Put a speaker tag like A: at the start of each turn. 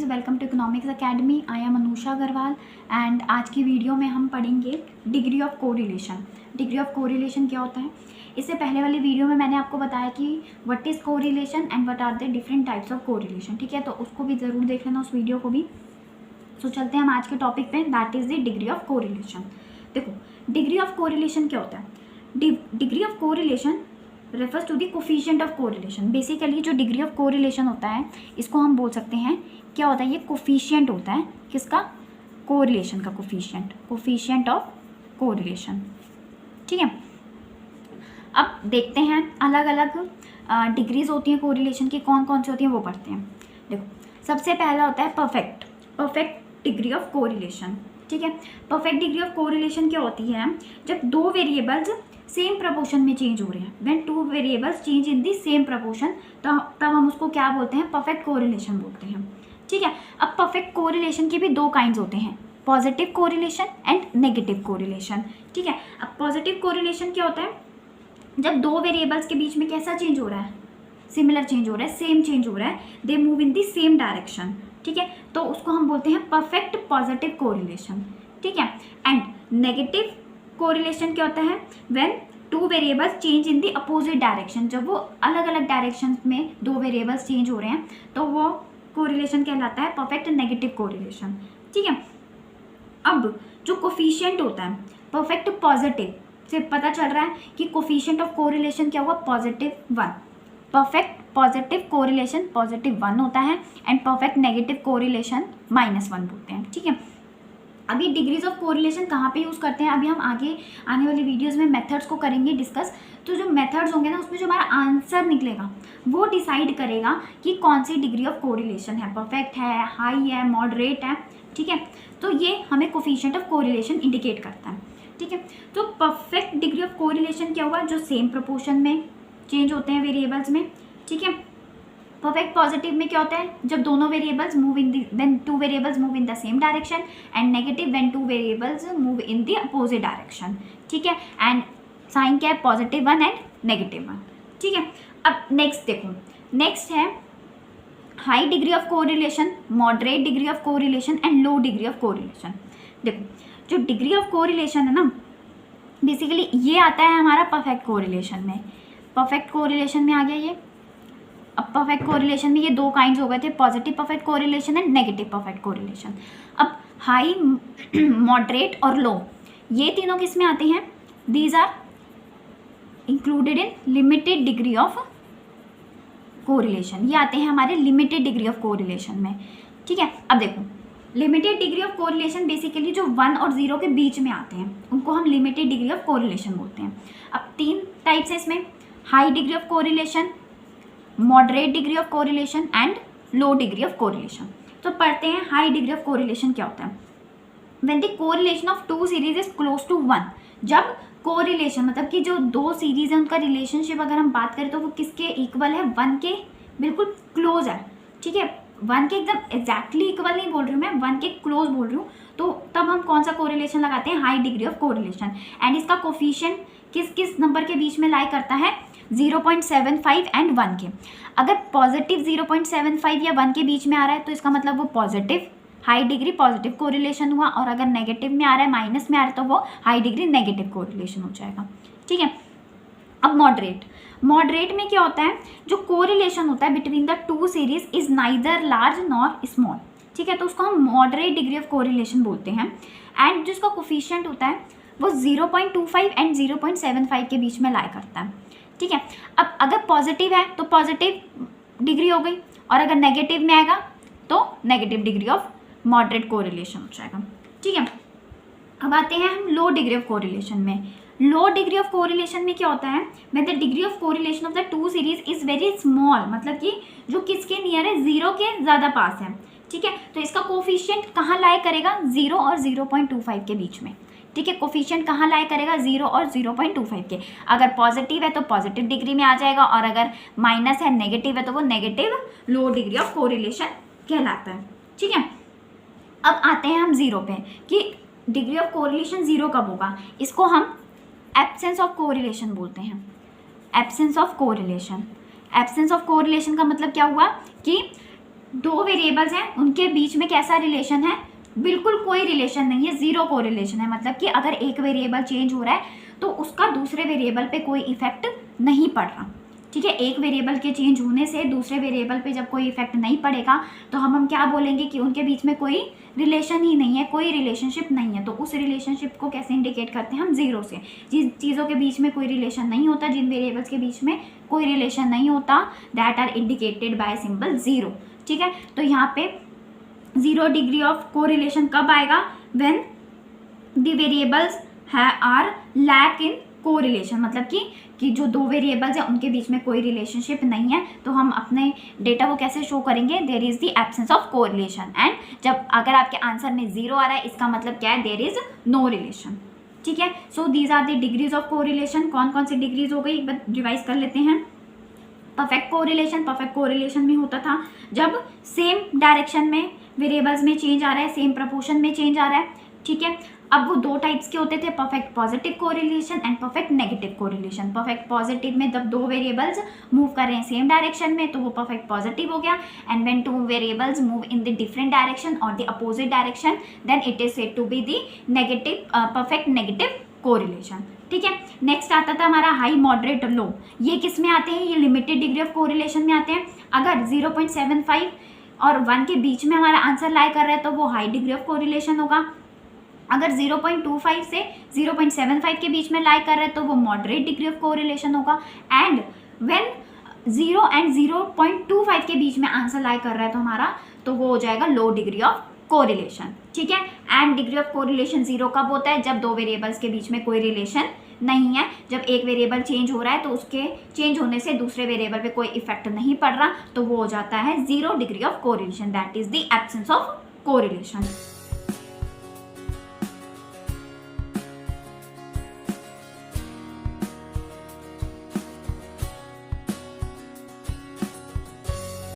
A: Students, welcome to economics academy. I am Anusha Agrawal and आज की video में हम पढ़ेंगे degree of correlation. Degree of correlation क्या होता है? इससे पहले वाली वीडियो में मैंने आपको बताया कि what is correlation and what are the different types of correlation. ठीक है, तो उसको भी ज़रूर देख लेना, उस वीडियो को भी। सो चलते हैं हम आज के टॉपिक पे, that is the degree of correlation. देखो, डिग्री ऑफ कोरिलेशन क्या होता है? Degree of correlation refers to the coefficient of correlation. Basically जो डिग्री ऑफ कोरिलेशन होता है इसको हम बोल सकते हैं क्या होता है? ये कोफिशिएंट होता है। किसका? कोरिलेशन का कोफिशिएंट, कोफिशिएंट ऑफ कोरिलेशन। ठीक है, अब देखते हैं अलग अलग डिग्रीज होती हैं कोरिलेशन की, कौन कौन सी होती हैं वो पढ़ते हैं। देखो, सबसे पहला होता है परफेक्ट डिग्री ऑफ कोरिलेशन। ठीक है, परफेक्ट डिग्री ऑफ कोरिलेशन क्या होती है? जब दो वेरिएबल्स सेम प्रपोर्शन में चेंज हो रहे हैं, when two variables change in the same proportion, तो तब हम उसको क्या बोलते हैं? परफेक्ट कोरिलेशन बोलते हैं। ठीक है, अब परफेक्ट कोरिलेशन के भी दो काइंड्स होते हैं, positive correlation and negative correlation. ठीक है, अब पॉजिटिव कोरिलेशन क्या होता है? जब दो वेरिएबल्स के बीच में कैसा चेंज हो रहा है? सिमिलर चेंज हो रहा है, सेम चेंज हो रहा है, they move in the same direction. ठीक है, तो उसको हम बोलते हैं परफेक्ट पॉजिटिव कोरिलेशन। ठीक है, एंड नेगेटिव कोरिलेशन क्या होता है? When two variables change in the opposite direction. जब वो अलग अलग डायरेक्शन में दो वेरिएबल्स चेंज हो रहे हैं तो वो कोरिलेशन कहलाता है परफेक्ट नेगेटिव कोरिलेशन। ठीक है, अब जो कोफिशिएंट होता है परफेक्ट पॉजिटिव से पता चल रहा है कि कोफिशिएंट ऑफ कोरिलेशन क्या हुआ? +1। परफेक्ट पॉजिटिव कोरिलेशन +1 होता है एंड परफेक्ट नेगेटिव कोरिलेशन -1 बोलते हैं। ठीक है, अभी डिग्रीज ऑफ कोरिलेशन कहाँ पे यूज़ करते हैं अभी हम आगे आने वाली वीडियोस में मेथड्स को करेंगे डिस्कस। तो जो मेथड्स होंगे ना, उसमें जो हमारा आंसर निकलेगा वो डिसाइड करेगा कि कौन सी डिग्री ऑफ कोरिलेशन है, परफेक्ट है, हाई है, मॉडरेट है। ठीक है, तो ये हमें कोफिशिएंट ऑफ कोरिलेशन इंडिकेट करता है। ठीक है, तो परफेक्ट डिग्री ऑफ कोरिलेशन क्या हुआ? जो सेम प्रोपोर्शन में चेंज होते हैं वेरिएबल्स में। ठीक है, परफेक्ट पॉजिटिव में क्या होता है? जब दोनों variables move in the when two variables move in the same direction, and negative when two variables move in the opposite direction. ठीक है, एंड साइन क्या है? +1 एंड -1। ठीक है, अब नेक्स्ट देखो, नेक्स्ट है high degree of correlation, moderate degree of correlation and low degree of correlation. देखो, जो डिग्री ऑफ कोरिलेशन है ना, बेसिकली ये आता है हमारा परफेक्ट कोरिलेशन में। परफेक्ट कोरिलेशन में आ गया ये। अब परफेक्ट कोरिलेशन में ये दो काइंड्स हो गए थे, positive perfect correlation and negative perfect correlation. अब हाई, मॉडरेट और लो, ये तीनों किस में आते हैं? These are included in limited degree of correlation. ये आते हैं हमारे लिमिटेड डिग्री ऑफ कोरिलेशन में। ठीक है, अब देखो, limited degree of correlation basically जो 1 और 0 के बीच में आते हैं उनको हम लिमिटेड डिग्री ऑफ कोरिलेशन बोलते हैं। अब 3 टाइप्स हैं इसमें, high degree of correlation, moderate degree of correlation and low degree of correlation. तो पढ़ते हैं हाई डिग्री ऑफ कोरिलेशन क्या होता है? When the correlation of two series is close to 1। जब कोरिलेशन मतलब कि जो दो सीरीज है उनका रिलेशनशिप अगर हम बात करें तो वो किसके इक्वल है? 1 के बिल्कुल क्लोज है। ठीक है, 1 के एकदम एग्जैक्टली इक्वल नहीं बोल रही हूँ मैं, 1 के क्लोज बोल रही हूँ। तो तब हम कौन सा कोरिलेशन लगाते हैं? High degree of correlation. And इसका कोफिशिएंट किस किस नंबर के बीच में लाई करता है? 0.75 एंड 1 के। अगर पॉजिटिव 0.75 या 1 के बीच में आ रहा है तो इसका मतलब वो positive high degree positive correlation हुआ, और अगर नेगेटिव में आ रहा है, माइनस में आ रहा है, तो वो हाई डिग्री नेगेटिव कोरिलेशन हो जाएगा। ठीक है, अब मॉडरेट में क्या होता है? जो कोरिलेशन होता है between the two series is neither large nor small. ठीक है, तो उसको हम मॉडरेट डिग्री ऑफ कोरिलेशन बोलते हैं। एंड जिसका कोफिशिएंट होता है वो 0.25 एंड 0.75 के बीच में लाई करता है। ठीक है, अब अगर पॉजिटिव है तो पॉजिटिव डिग्री हो गई, और अगर नेगेटिव में आएगा तो negative degree of moderate correlation हो जाएगा। ठीक है, अब आते हैं हम लो डिग्री ऑफ कोरिलेशन में। लो डिग्री ऑफ कोरिलेशन में क्या होता है? When the degree of correlation of the two series is very small, मतलब कि जो किसके नियर है? 0 के ज़्यादा पास है। ठीक है, तो इसका कोफिशिएंट कहाँ लाई करेगा? 0 और 0.25 के बीच में। ठीक है, कोफिशिएंट कहाँ लाई करेगा? 0 और 0.25 के। अगर पॉजिटिव है तो पॉजिटिव डिग्री में आ जाएगा, और अगर माइनस है, नेगेटिव है, तो वो negative low degree of correlation कहलाता है। ठीक है, अब आते हैं हम 0 पे कि डिग्री ऑफ कोरिलेशन 0 कब होगा? इसको हम एब्सेंस ऑफ कोरिलेशन बोलते हैं। Absence of correlation, absence of correlation का मतलब क्या हुआ कि दो वेरिएबल्स हैं, उनके बीच में कैसा रिलेशन है, बिल्कुल कोई रिलेशन नहीं है, ज़ीरो कोरिलेशन है। मतलब कि अगर एक वेरिएबल चेंज हो रहा है तो उसका दूसरे वेरिएबल पे कोई इफेक्ट नहीं पड़ रहा, ठीक है। एक वेरिएबल के चेंज होने से दूसरे वेरिएबल पे जब कोई इफेक्ट नहीं पड़ेगा तो हम क्या बोलेंगे कि उनके बीच में कोई रिलेशन ही नहीं है, कोई रिलेशनशिप नहीं है। तो उस रिलेशनशिप को कैसे इंडिकेट करते हैं हम, ज़ीरो से। जिन चीज़ों के बीच में कोई रिलेशन नहीं होता, जिन वेरिएबल्स के बीच में कोई रिलेशन नहीं होता, that are indicated by symbol zero, ठीक है। तो यहाँ पे 0 डिग्री ऑफ कोरिलेशन कब आएगा, when the variables are lack in correlation. मतलब कि जो दो वेरिएबल्स हैं उनके बीच में कोई रिलेशनशिप नहीं है, तो हम अपने डेटा को कैसे शो करेंगे, there is the absence of correlation. And जब अगर आपके आंसर में 0 आ रहा है इसका मतलब क्या है, देयर इज़ नो रिलेशन, ठीक है। So these are the degrees of correlation. कौन कौन सी डिग्रीज हो गई, एक बार रिवाइज कर लेते हैं। परफेक्ट कोरिलेशन में होता था जब सेम डायरेक्शन में वेरिएबल्स में चेंज आ रहा है, सेम प्रपोर्शन में चेंज आ रहा है, ठीक है। अब वो दो टाइप्स के होते थे, perfect positive correlation and perfect negative correlation. Perfect positive में जब दो वेरिएबल्स मूव कर रहे हैं सेम डायरेक्शन में तो वो परफेक्ट पॉजिटिव हो गया, and when two variables move in the different direction और the opposite direction then it is said to be the negative, perfect negative correlation, ठीक है। नेक्स्ट आता था हमारा हाई, मॉडरेट, लो। ये किस में आते हैं, ये लिमिटेड डिग्री ऑफ कोरिलेशन में आते हैं। अगर 0.75 और 1 के बीच में हमारा आंसर लाई कर रहा है तो वो हाई डिग्री ऑफ कोरिलेशन होगा। अगर 0.25 से 0.75 के बीच में लाई कर रहा है तो वो मॉडरेट डिग्री ऑफ कोरिलेशन होगा। एंड व्हेन 0 एंड 0.25 के बीच में आंसर लाई कर रहा है तो हमारा तो वो हो जाएगा लो डिग्री ऑफ कोरिलेशन, ठीक है। एंड डिग्री ऑफ कोरिलेशन 0 कब होता है, जब दो वेरिएबल्स के बीच में कोई रिलेशन नहीं है। जब एक वेरिएबल चेंज हो रहा है तो उसके चेंज होने से दूसरे वेरिएबल पे कोई इफेक्ट नहीं पड़ रहा, तो वो हो जाता है 0 degree of correlation, that is the absence of correlation.